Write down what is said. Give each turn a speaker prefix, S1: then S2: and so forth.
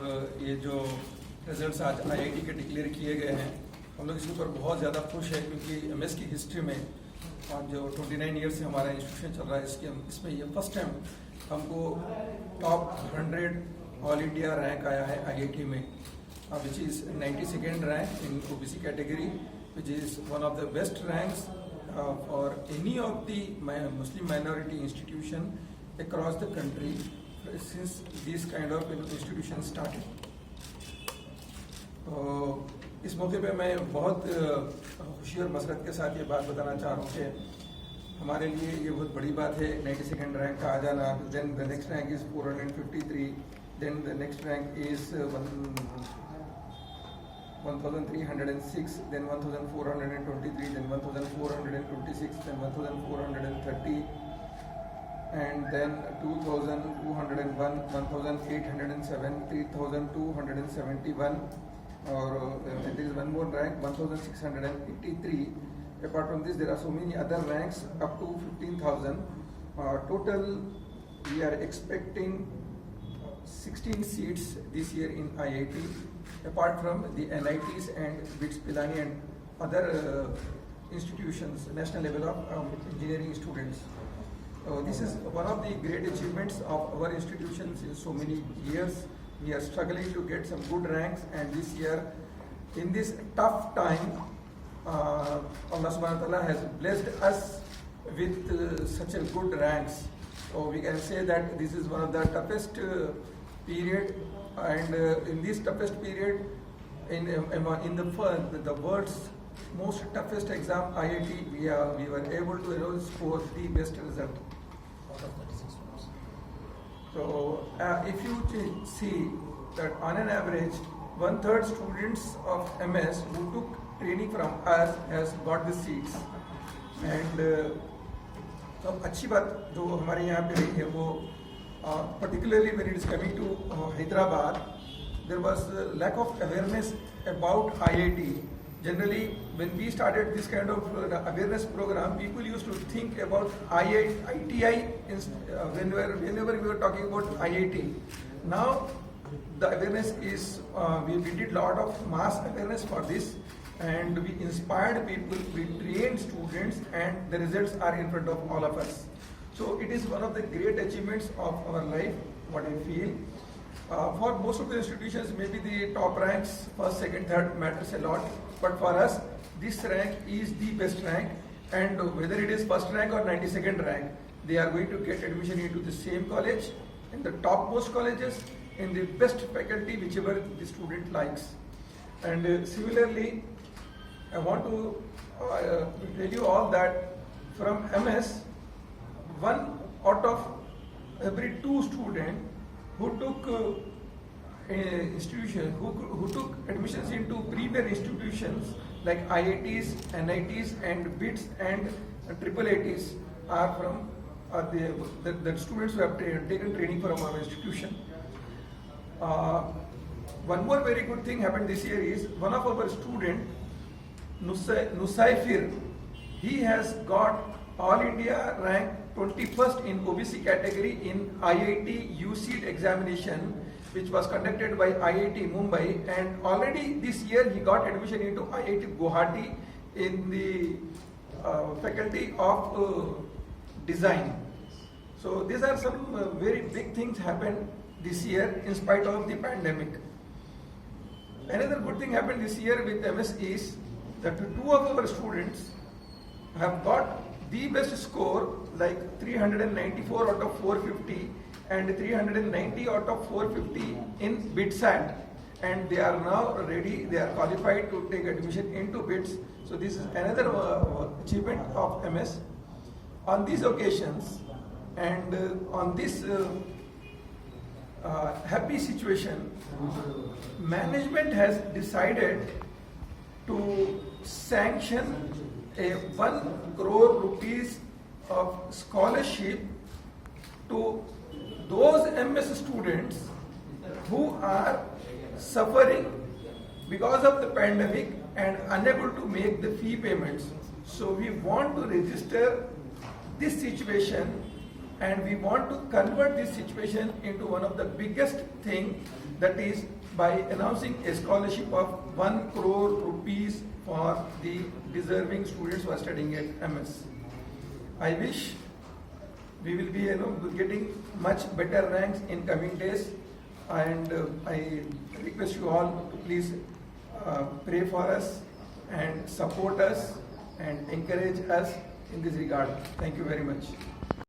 S1: ये जो रिजल्ट्स आज आईआईटी के डिक्लेयर किए गए हैं, हम लोग इसके ऊपर बहुत ज़्यादा खुश है, क्योंकि एमएस की हिस्ट्री में और जो 29 ईयर से हमारा इंस्टीट्यूशन चल रहा है, इसमें ये फर्स्ट टाइम हमको टॉप 100 ऑल इंडिया रैंक आया है आईआईटी में, which is 92nd rank in OBC category, which is one of the best ranks for any of the Muslim minority institution across the country since these kind of institutions started. तो इस मौके पे मैं बहुत खुशी और मसरत के साथ ये बात बताना चाह रहा हूँ कि हमारे लिए ये बहुत बड़ी बात है 92nd रैंक का आ जाना. Then the next rank is 453, then the next rank is 1306, then 1423, then 1426, then 1430, and then 2201, 1807, 3271, or there is one more rank, 1683. Apart from this, there are so many other ranks up to 15,000. Total, we are expecting 16 seats this year in IIT, apart from the NITs and BITS Pilani and other institutions, national level of engineering students. This is one of the great achievements of our institutions in so many years. We are struggling to get some good ranks, and this year, in this tough time, Allah subhanahu wa ta'ala has blessed us with such a good ranks. So we can say that this is one of the toughest period, and in this toughest period, in the world's most toughest exam, IIT, we were able to score the best result. So if you see that on an average, 1/3 students of MS who took training from us has got the seats. And तो अच्छी बात जो हमारे यहाँ पे रही है वो particularly when it is coming to Hyderabad, there was a lack of awareness about IIT. Generally, when we started this kind of awareness program, people used to think about ITI whenever we were talking about IIT. Now, the awareness is, we did lot of mass awareness for this, and we inspired people, we trained students, and the results are in front of all of us. So it is one of the great achievements of our life, what I feel. For most of the institutions, maybe the top ranks, first, second, third matters a lot. But for us, this rank is the best rank. And whether it is first rank or 92nd rank, they are going to get admission into the same college, in the topmost colleges, in the best faculty, whichever the student likes. And similarly, I want to tell you all that from MS, 1 out of every 2 students who took who took admissions into premier institutions like IITs, NITs, and BITS and IIITs are from the students who have taken training from our institution. One more very good thing happened this year is one of our student, Nusaifir, he has got All India rank 21st in OBC category in IIT UCET examination, which was conducted by IIT Mumbai, and already this year he got admission into IIT Guwahati in the faculty of design. So these are some very big things happened this year in spite of the pandemic. Another good thing happened this year with MS is that 2 of our students have got the best score, like 394 out of 450 and 390 out of 450 in BITSAT, and they are now ready, they are qualified to take admission into BITS. So this is another achievement of MS. On these occasions and on this happy situation, management has decided to sanction a 1 crore rupees of scholarship to those MS students who are suffering because of the pandemic and unable to make the fee payments. So we want to register this situation and we want to convert this situation into one of the biggest thing, that is by announcing a scholarship of 1 crore rupees for the deserving students who are studying at MS. I wish we will be getting much better ranks in coming days, and I request you all to please pray for us and support us and encourage us in this regard. Thank you very much.